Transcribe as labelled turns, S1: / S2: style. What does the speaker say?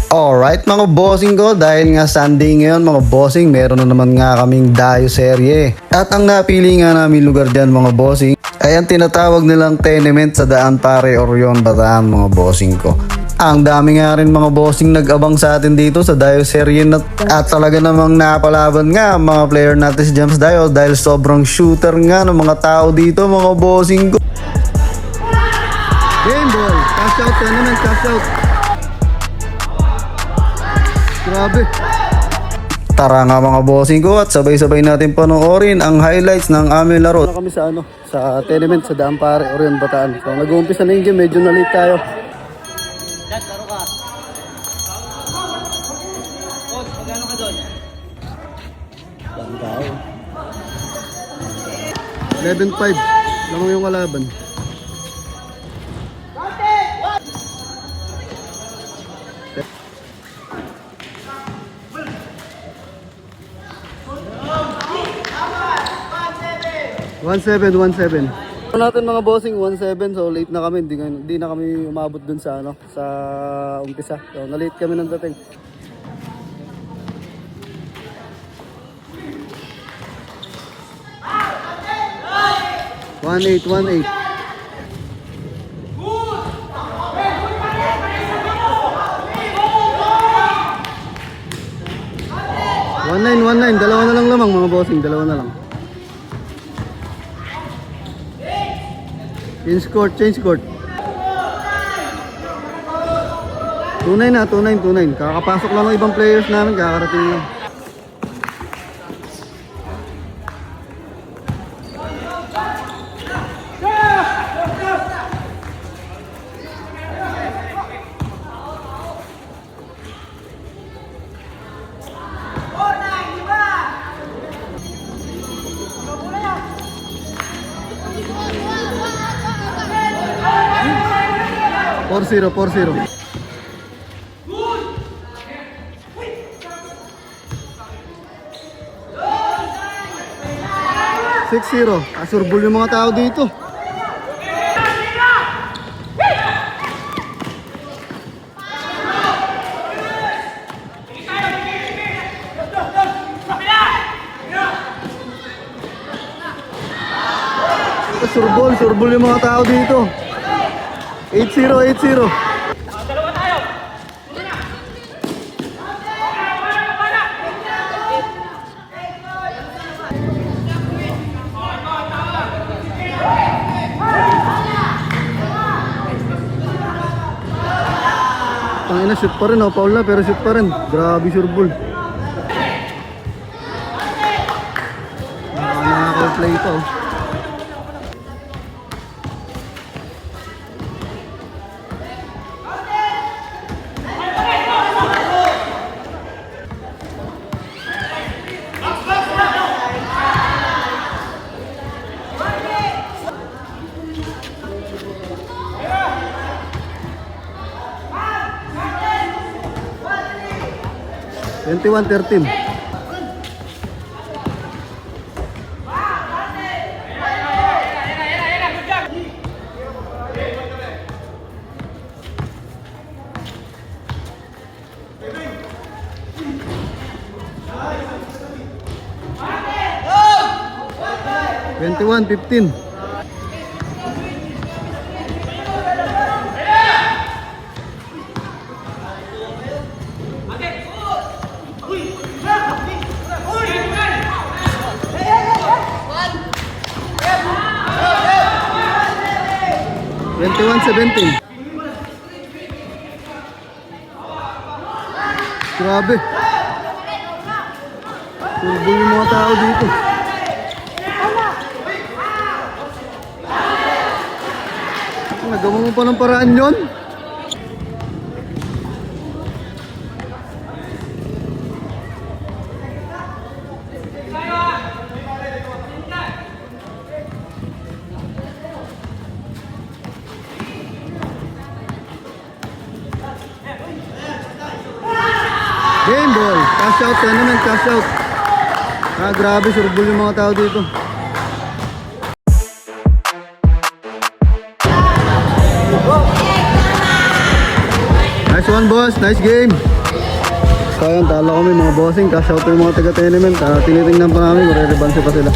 S1: Alright mga bossing ko, dahil nga Sunday ngayon mga bossing, meron na naman nga kaming Dayo serye. At ang napili nga namin lugar dyan mga bossing ay ang tinatawag nilang tenement sa Daan Pare Orion, Bataan mga bossing ko. Ang dami nga rin mga bossing nag-abang sa atin dito sa Dayo serye at talaga namang napalaban nga ang mga player natin si James Dayo dahil sobrang shooter nga ng mga tao dito mga bossing ko. Game ball, cash out, tenement, cash out. Grabe. Tara nga mga bossing ko at sabay-sabay natin panoorin ang highlights ng aming laro. Kami sa sa tenement sa Daan Pare Orion, Bataan. So nag-uumpisa na yung game, medyo na late tayo.
S2: Dad, laro ka. Boss, magkano ka doon?
S1: Daan tao. 11-5. Lamang yung kalaban. One seven. Natin mga bossing 1-7, so late na kami, hindi na kami umabot dun sa sa umpisa. So na-late kami ng dating. One eight. 1-9, dalawa na lang lamang mga bossing, dalawa na lang. Change court. 2-9 na, 2-9. Kakapasok lang ng ibang players namin, kakarating lang. Four zero. Six zero. Asurbol yung mga tao dito. Surbol yung mga tao dito. 8-0.
S2: Dalawa tayo.
S1: Tangina, shoot pa rin, foul na pero shoot pa rin. Grabe surbol. Nakaka-play ito. 21-13. Twenty-one, 15. Twenty-one, 17. Grabe. Turbo yung mga tao dito. Nagawa mo pa ng paraan yun? Game ball, cash out, tenement, cash out. Grabe, surbol yung mga tao dito. Nice one boss, nice game. So ayan, talo kami mga bossing. Cash out yung mga taga-tenement. Tinitingnan pa namin kung re-rebanse pa sila.